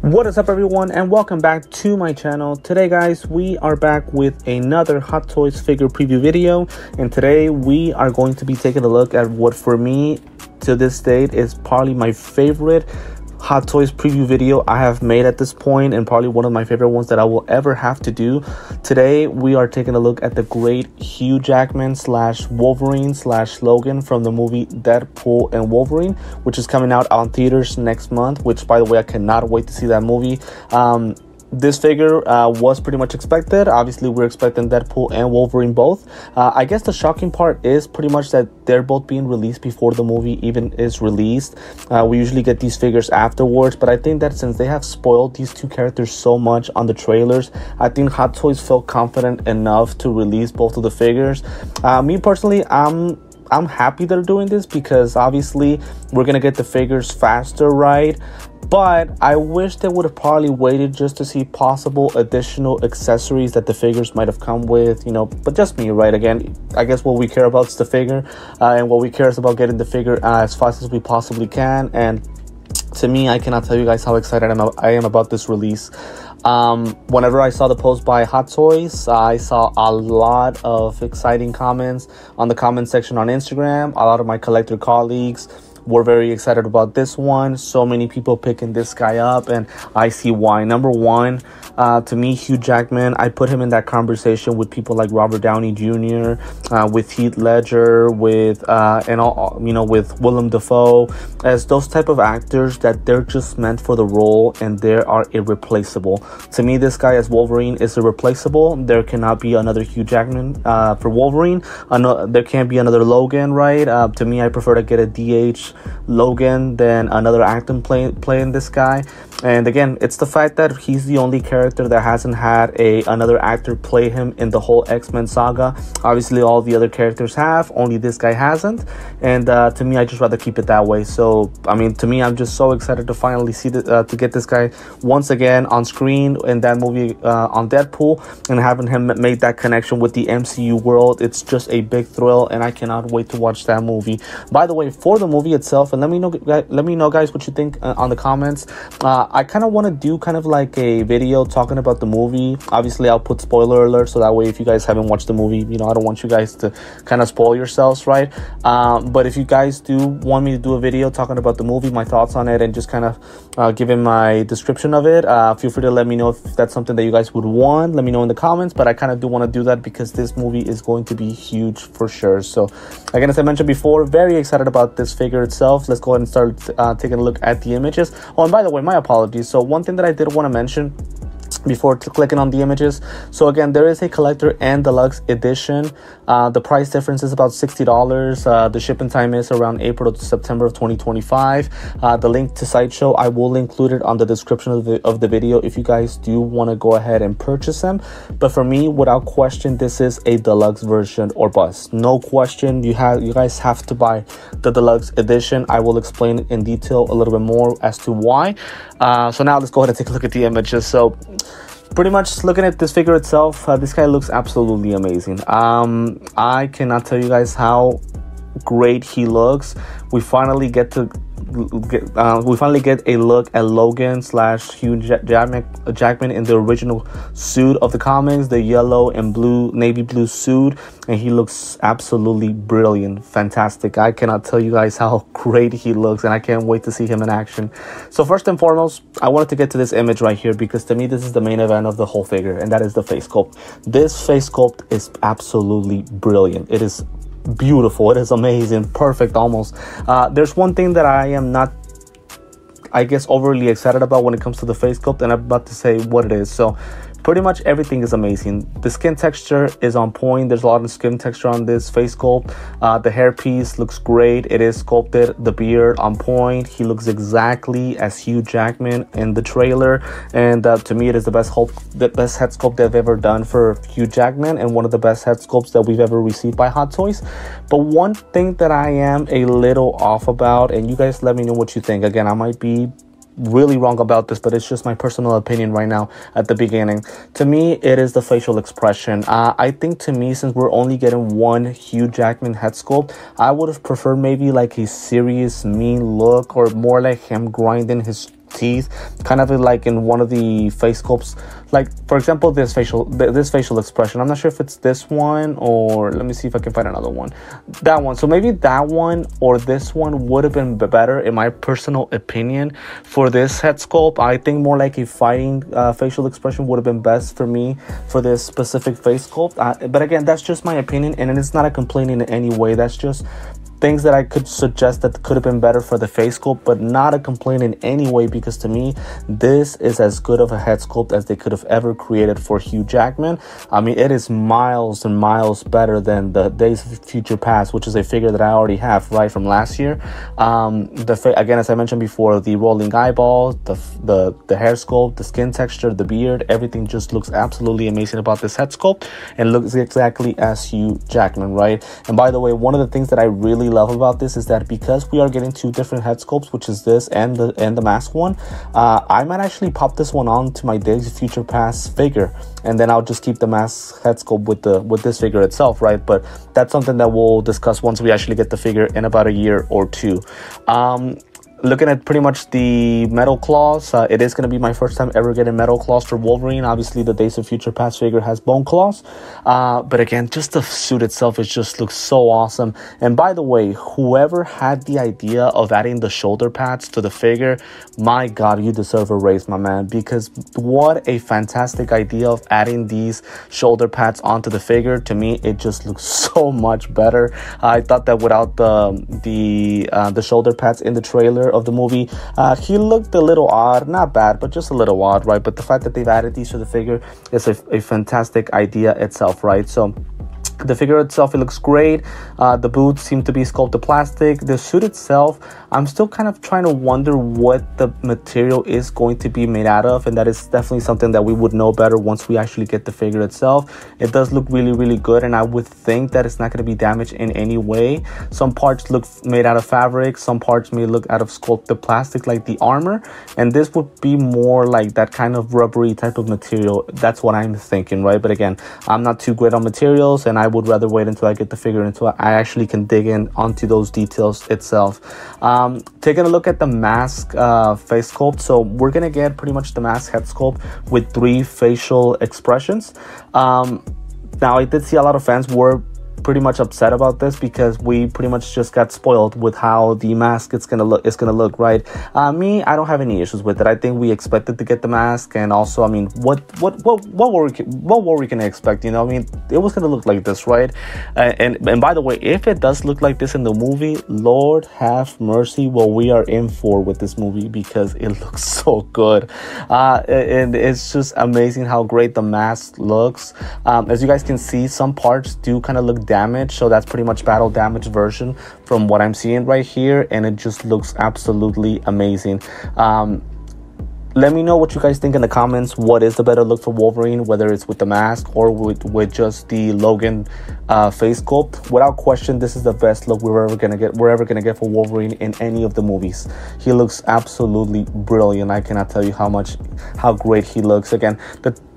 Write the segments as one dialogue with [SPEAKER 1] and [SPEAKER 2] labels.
[SPEAKER 1] What is up, everyone, and welcome back to my channel. Today, guys, we are back with another Hot Toys figure preview video, and today we are going to be taking a look at what for me to this date is probably my favorite Hot Toys preview video I have made at this point, and probably one of my favorite ones that I will ever have to do. Today we are taking a look at the great Hugh Jackman slash Wolverine slash Logan from the movie Deadpool and Wolverine, which is coming out on theaters next month, which, by the way, I cannot wait to see that movie. This figure was pretty much expected. Obviously, we're expecting Deadpool and Wolverine both. I guess the shocking part is pretty much that they're both being released before the movie even is released. We usually get these figures afterwards, but I think that since they have spoiled these two characters so much on the trailers, I think Hot Toys felt confident enough to release both of the figures. Me personally, I'm happy they're doing this because obviously we're gonna get the figures faster, right? But I wish they would have probably waited just to see possible additional accessories that the figures might have come with, but just me, right? Again, I guess what we care about is the figure, and what we care is about getting the figure as fast as we possibly can. And to me, I cannot tell you guys how excited I am about this release. Whenever I saw the post by Hot Toys, I saw a lot of exciting comments on the comment section on Instagram. A lot of my collector colleagues were very excited about this one. So many people picking this guy up, and I see why. Number one, to me, Hugh Jackman, I put him in that conversation with people like Robert Downey Jr., with Heath Ledger, with with Willem Dafoe, as those type of actors that they're just meant for the role and they are irreplaceable. To me, this guy as Wolverine is irreplaceable. There cannot be another Hugh Jackman for Wolverine. There can't be another Logan, right? To me, I prefer to get a DH Logan than another actor playing this guy. And again, it's the fact that he's the only character that hasn't had another actor play him in the whole X-Men saga. Obviously, all the other characters have, only this guy hasn't. And to me, I just rather keep it that way. So, I mean, to me, I'm just so excited to finally see to get this guy once again on screen in that movie on Deadpool, and having him make that connection with the MCU world. It's just a big thrill, and I cannot wait to watch that movie. By the way, for the movie itself, and let me know guys what you think on the comments. I kind of want to do kind of like a video talking about the movie. Obviously, I'll put spoiler alert, so that way if you guys haven't watched the movie, I don't want you guys to kind of spoil yourselves, right? But if you guys do want me to do a video talking about the movie, my thoughts on it, and just kind of giving my description of it, feel free to let me know if that's something that you guys would want. Let me know in the comments. But I kind of do want to do that because this movie is going to be huge for sure. So again, as I mentioned before, very excited about this figure itself. Let's go ahead and start taking a look at the images. Oh, and by the way, my apologies. So one thing that I did want to mention before clicking on the images, so again, there is a collector and deluxe edition. The price difference is about $60. The shipping time is around April to September of 2025. The link to Sideshow, I will include it on the description of the video if you guys do want to go ahead and purchase them. But for me, without question, this is a deluxe version or bust. No question. You guys have to buy the deluxe edition. I will explain in detail a little bit more as to why. So now let's go ahead and take a look at the images. So pretty much looking at this figure itself, this guy looks absolutely amazing. I cannot tell you guys how great he looks. We finally get a look at Logan slash Hugh Jackman in the original suit of the comics, the yellow and navy blue suit, and he looks absolutely brilliant, fantastic. I cannot tell you guys how great he looks, and I can't wait to see him in action. So first and foremost, I wanted to get to this image right here because to me this is the main event of the whole figure, and that is the face sculpt. This face sculpt is absolutely brilliant. It is beautiful. It is amazing, perfect almost. There's one thing that I am not, I guess, overly excited about when it comes to the face sculpt, and I'm about to say what it is. So pretty much everything is amazing. The skin texture is on point. There's a lot of skin texture on this face sculpt. The hairpiece looks great. It is sculpted. The beard on point. He looks exactly as Hugh Jackman in the trailer, and to me, it is the best head sculpt they've ever done for Hugh Jackman, and one of the best head sculpts that we've ever received by Hot Toys. But one thing that I am a little off about, and you guys let me know what you think. Again, I might be really wrong about this, but it's just my personal opinion right now at the beginning. To me, it is the facial expression. I think to me, since we're only getting one Hugh Jackman head sculpt, I would have preferred maybe like a serious, mean look, or more like him grinding his teeth, kind of like in one of the face sculpts. Like, for example, this facial expression. I'm not sure if it's this one, or let me see if I can find another one. That one. So maybe that one or this one would have been better, in my personal opinion, for this head sculpt. I think more like a fighting facial expression would have been best for me for this specific face sculpt. But again, that's just my opinion, and it's not a complaint in any way. That's just things that I could suggest that could have been better for the face sculpt, but not a complaint in any way, because to me, this is as good of a head sculpt as they could have ever created for Hugh Jackman. I mean, it is miles and miles better than the Days of Future Past, which is a figure that I already have, right, from last year. Again, as I mentioned before, the rolling eyeballs, the hair sculpt, the skin texture, the beard, everything just looks absolutely amazing about this head sculpt, and looks exactly as Hugh Jackman, right? And by the way, one of the things that I really love about this is that because we are getting two different head sculpts, which is this and the mask one, I might actually pop this one on to my Days of Future Past figure, and then I'll just keep the mask head sculpt with this figure itself, right? But that's something that we'll discuss once we actually get the figure in about a year or two. Looking at pretty much the metal claws, it is going to be my first time ever getting metal claws for Wolverine. Obviously, the Days of Future Past figure has bone claws. But again, just the suit itself, it just looks so awesome. And by the way, whoever had the idea of adding the shoulder pads to the figure, my God, you deserve a raise, my man. Because what a fantastic idea of adding these shoulder pads onto the figure. To me, it just looks so much better. I thought that without the shoulder pads in the trailer of the movie, he looked a little odd. Not bad, but just a little odd, right? But the fact that they've added these to the figure is a fantastic idea itself, right? So the figure itself, it looks great. The boots seem to be sculpted plastic. The suit itself, I'm still kind of trying to wonder what the material is going to be made out of, and that is definitely something that we would know better once we actually get the figure itself. It does look really, really good, and I would think that it's not going to be damaged in any way. Some parts look made out of fabric, some parts may look out of sculpted plastic, like the armor, and this would be more like that kind of rubbery type of material. That's what I'm thinking, right? But again, I'm not too great on materials, and I would rather wait until I get the figure until I actually can dig in onto those details itself. Taking a look at the mask face sculpt, so we're gonna get pretty much the mask head sculpt with 3 facial expressions. Now, I did see a lot of fans were pretty much upset about this because we pretty much just got spoiled with how the mask is gonna look, right? Me, I don't have any issues with it. I think we expected to get the mask, and also, I mean, what were we gonna expect? You know, I mean, it was gonna look like this, right? And by the way, if it does look like this in the movie, Lord have mercy, what we are in for with this movie, because it looks so good, and it's just amazing how great the mask looks. As you guys can see, some parts do kind of look damage, so that's pretty much battle damage version from what I'm seeing right here, and it just looks absolutely amazing. Let me know what you guys think in the comments. What is the better look for Wolverine, whether it's with the mask or with just the Logan face sculpt? Without question, this is the best look we're ever gonna get for Wolverine in any of the movies. He looks absolutely brilliant. I cannot tell you how great he looks. Again,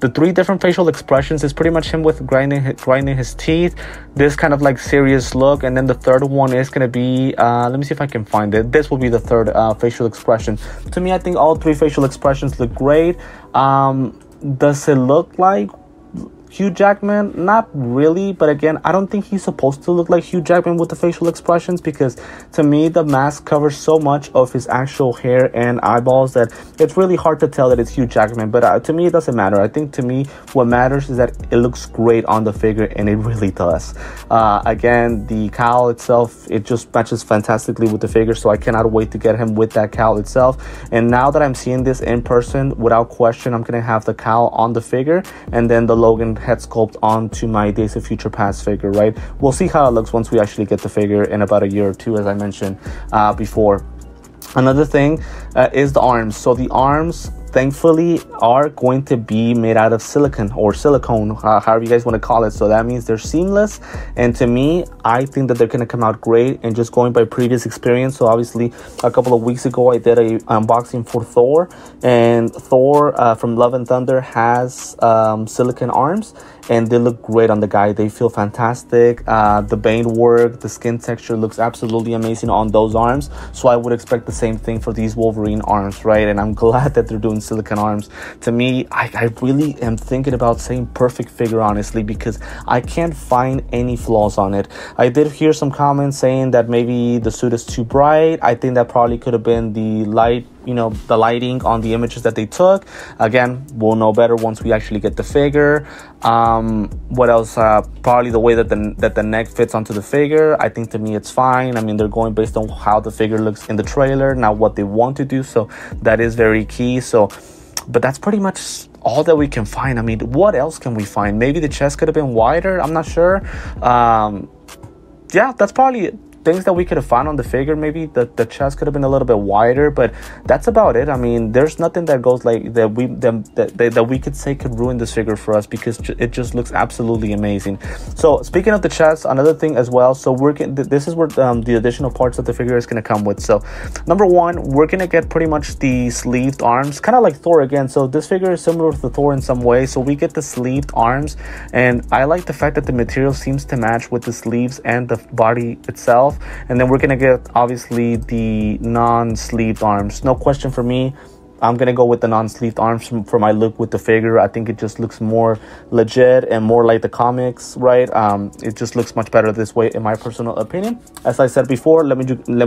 [SPEAKER 1] the 3 different facial expressions is pretty much him with grinding his teeth, this kind of like serious look, and then the third one is gonna be let me see if I can find it. This will be the third facial expression. To me, I think all 3 facial expressions look great. Does it look like Hugh Jackman? Not really, but again, I don't think he's supposed to look like Hugh Jackman with the facial expressions, because to me, the mask covers so much of his actual hair and eyeballs that it's really hard to tell that it's Hugh Jackman. But to me, it doesn't matter. I think to me, what matters is that it looks great on the figure, and it really does. Again, the cowl itself, it just matches fantastically with the figure, so I cannot wait to get him with that cowl itself. And now that I'm seeing this in person, without question, I'm gonna have the cowl on the figure, and then the Logan head sculpt onto my Days of Future Past figure, right? We'll see how it looks once we actually get the figure in about a year or two, as I mentioned before. Another thing is the arms. So the arms, thankfully are going to be made out of silicone or silicone, however you guys want to call it. So that means they're seamless, and to me, I think that they're going to come out great. And just going by previous experience, so obviously a couple of weeks ago I did a unboxing for Thor, and Thor from Love and Thunder has silicone arms, and they look great on the guy. They feel fantastic. The vein work, the skin texture looks absolutely amazing on those arms. So I would expect the same thing for these Wolverine arms, right? And I'm glad that they're doing silicone arms. To me, I really am thinking about saying perfect figure, honestly, because I can't find any flaws on it. I did hear some comments saying that maybe the suit is too bright. I think that probably could have been the light, the lighting on the images that they took. Again, we'll know better once we actually get the figure. What else? Probably the way that the neck fits onto the figure. I think to me it's fine. I mean, they're going based on how the figure looks in the trailer, not what they want to do. So that is very key. So, but that's pretty much all that we can find. I mean, what else can we find? Maybe the chest could have been wider. I'm not sure. Yeah, that's probably things that we could have found on the figure. Maybe the chest could have been a little bit wider, but that's about it. I mean, there's nothing that goes like that we could say could ruin this figure for us, because it just looks absolutely amazing. So speaking of the chest, another thing as well, so this is where the additional parts that the figure is going to come with. So number one, we're going to get pretty much the sleeved arms, kind of like Thor again. So this figure is similar to Thor in some way, so we get the sleeved arms, and I like the fact that the material seems to match with the sleeves and the body itself. And then we're gonna get obviously the non-sleeved arms. No question for me, I'm gonna go with the non-sleeved arms for my look with the figure. I think it just looks more legit and more like the comics, right? It just looks much better this way, in my personal opinion. As I said before, let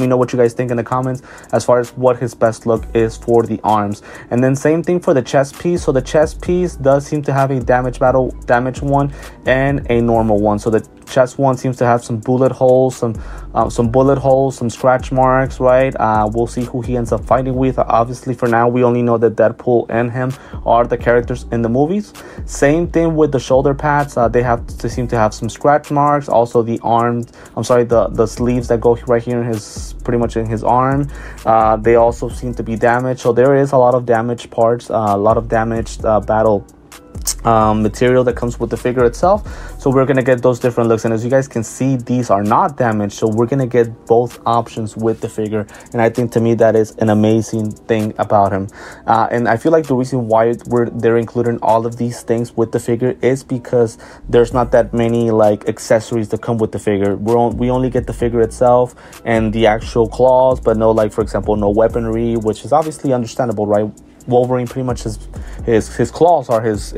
[SPEAKER 1] me know what you guys think in the comments as far as what his best look is for the arms. And then same thing for the chest piece. So the chest piece does seem to have a damage one and a normal one. So the chest one seems to have some bullet holes, some scratch marks, right? We'll see who he ends up fighting with. Obviously, for now, we only know that Deadpool and him are the characters in the movies. Same thing with the shoulder pads. They seem to have some scratch marks. Also, the sleeves that go right here in pretty much in his arm, they also seem to be damaged. So there is a lot of damaged parts, a lot of damaged battle material that comes with the figure itself. So we're gonna get those different looks, and as you guys can see, these are not damaged, so we're gonna get both options with the figure. And I think to me that is an amazing thing about him, and I feel like the reason why they're including all of these things with the figure is because there's not that many like accessories that come with the figure. We only get the figure itself and the actual claws, but no, like for example, no weaponry, which is obviously understandable, right? Wolverine pretty much his claws are his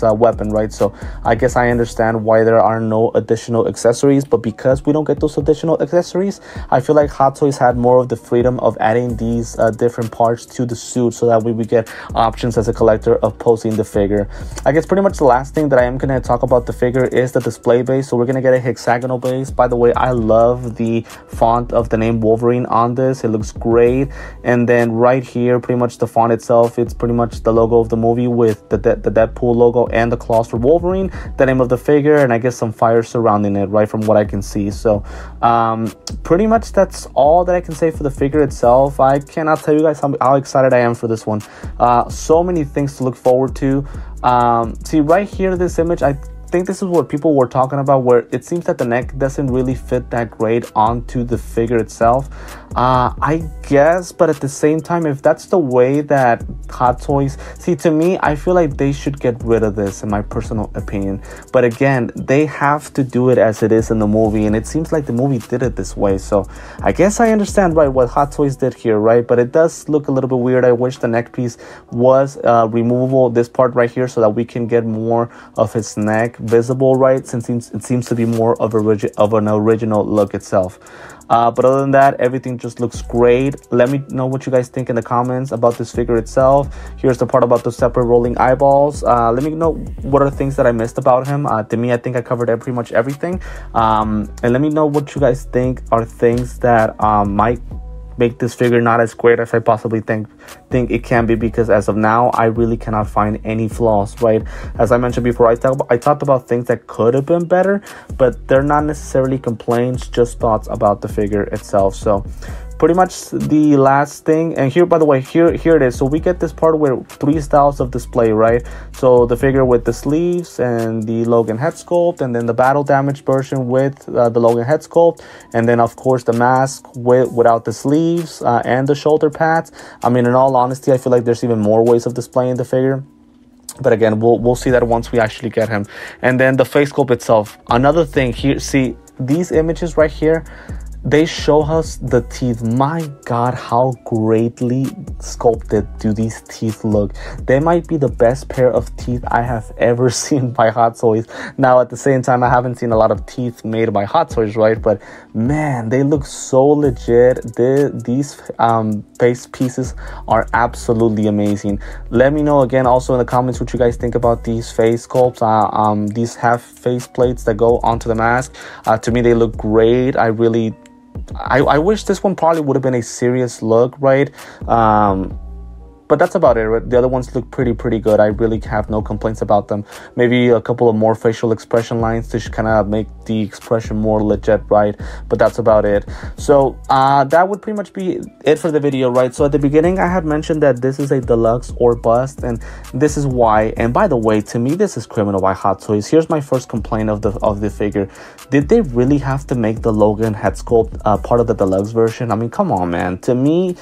[SPEAKER 1] weapon, right? So I guess I understand why there are no additional accessories, but because we don't get those additional accessories, I feel like Hot Toys had more of the freedom of adding these different parts to the suit, so that way we get options as a collector of posing the figure. I guess pretty much the last thing that I am going to talk about the figure is the display base. So we're going to get a hexagonal base. By the way, I love the font of the name Wolverine on this. It looks great. And then right here, pretty much the font itself, it's pretty much the logo of the movie with the Deadpool logo and the claws for Wolverine, the name of the figure, and I guess some fire surrounding it, right, from what I can see. So pretty much that's all that I can say for the figure itself. I cannot tell you guys how excited I am for this one. So many things to look forward to. See right here, this image, I think this is what people were talking about, where it seems that the neck doesn't really fit that great onto the figure itself. I guess, but at the same time, if that's the way that Hot Toys, see, to me, I feel like they should get rid of this, in my personal opinion. But again, they have to do it as it is in the movie, and it seems like the movie did it this way. So I guess I understand, right, what Hot Toys did here, right? But it does look a little bit weird. I wish the neck piece was removable, this part right here, so that we can get more of his neck visible, right? Since it seems to be more of an original look itself. But other than that, everything just looks great. Let me know what you guys think in the comments about this figure itself. Here's the part about the separate rolling eyeballs. Let me know what are things that I missed about him. To me, I think I covered pretty much everything. And let me know what you guys think are things that might make this figure not as great as I possibly think it can be, because as of now, I really cannot find any flaws, right? As I mentioned before, I talked about things that could have been better, but they're not necessarily complaints, just thoughts about the figure itself. So pretty much the last thing. And here, by the way, here it is. So we get this part where 3 styles of display, right? So the figure with the sleeves and the Logan head sculpt, and then the battle damage version with the Logan head sculpt, and then of course the mask without the sleeves and the shoulder pads. I mean, in all honesty, I feel like there's even more ways of displaying the figure. But again, we'll see that once we actually get him. And then the face sculpt itself. Another thing here, see these images right here, they show us the teeth. My God, how greatly sculpted do these teeth look. They might be the best pair of teeth I have ever seen by Hot Toys. Now, at the same time, I haven't seen a lot of teeth made by Hot Toys, right? But man, they look so legit. These face pieces are absolutely amazing. Let me know again also in the comments what you guys think about these face sculpts. These half face plates that go onto the mask. To me, they look great. I wish this one probably would have been a serious look, right? But that's about it, right? The other ones look pretty good. I really have no complaints about them. Maybe a couple of more facial expression lines to kind of make the expression more legit, right? But that's about it. So that would pretty much be it for the video, right? So at the beginning, I had mentioned that this is a deluxe or bust, and this is why. And by the way, to me, this is criminal by Hot Toys. Here's my first complaint of the figure. Did they really have to make the Logan head sculpt part of the deluxe version? I mean, come on, man. To me,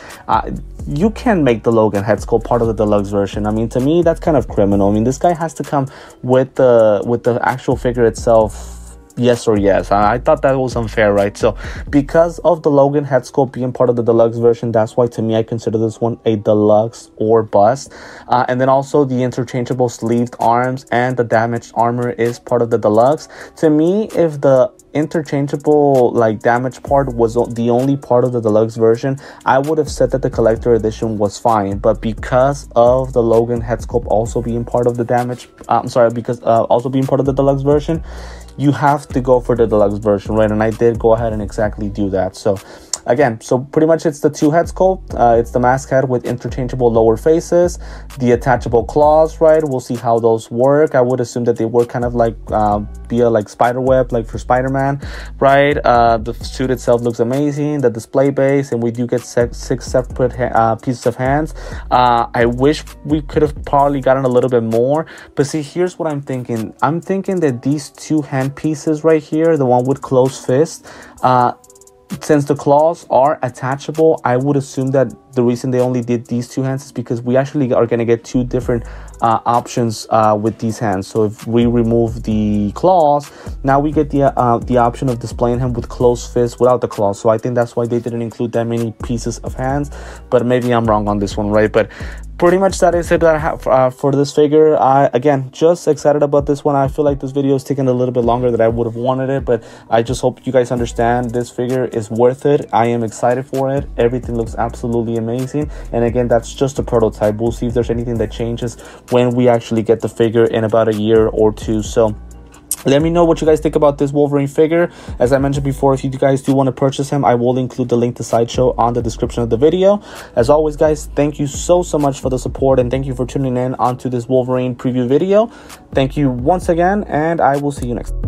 [SPEAKER 1] you can make the Logan head sculpt part of the deluxe version. I mean, to me, that's kind of criminal. I mean, this guy has to come with the actual figure itself. Yes or yes. I thought that was unfair, right? So because of the Logan head sculpt being part of the deluxe version, that's why to me I consider this one a deluxe or bust. And then also the interchangeable sleeved arms and the damaged armor is part of the deluxe. To me, if the interchangeable like damage part was the only part of the deluxe version, I would have said that the collector edition was fine. But because of the Logan head sculpt also being part of the damage, also being part of the deluxe version, you have to go for the deluxe version, right? And I did go ahead and exactly do that. So again, so pretty much it's the 2 head sculpt. It's the mask head with interchangeable lower faces, the attachable claws, right? We'll see how those work. I would assume that they work kind of like via like spider web, like for Spider-Man, right? The suit itself looks amazing. The display base, and we do get 6 separate pieces of hands. I wish we could have probably gotten a little bit more, but see, here's what I'm thinking. I'm thinking that these 2 hand pieces right here, the one with closed fist, since the claws are attachable, I would assume that the reason they only did these 2 hands is because we actually are going to get 2 different options with these hands. So if we remove the claws, now we get the option of displaying him with closed fists without the claws. So I think that's why they didn't include that many pieces of hands, but maybe I'm wrong on this one, right? But pretty much that is it that I have for this figure. Again, just excited about this one. I feel like this video is taking a little bit longer than I would have wanted it, but I just hope you guys understand this figure is worth it. I am excited for it. Everything looks absolutely amazing. And again, that's just a prototype. We'll see if there's anything that changes when we actually get the figure in about a year or 2. So let me know what you guys think about this Wolverine figure. As I mentioned before, if you guys do want to purchase him, I will include the link to Sideshow on the description of the video. As always, guys, thank you so much for the support, and thank you for tuning in onto this Wolverine preview video. Thank you once again, and I will see you next time.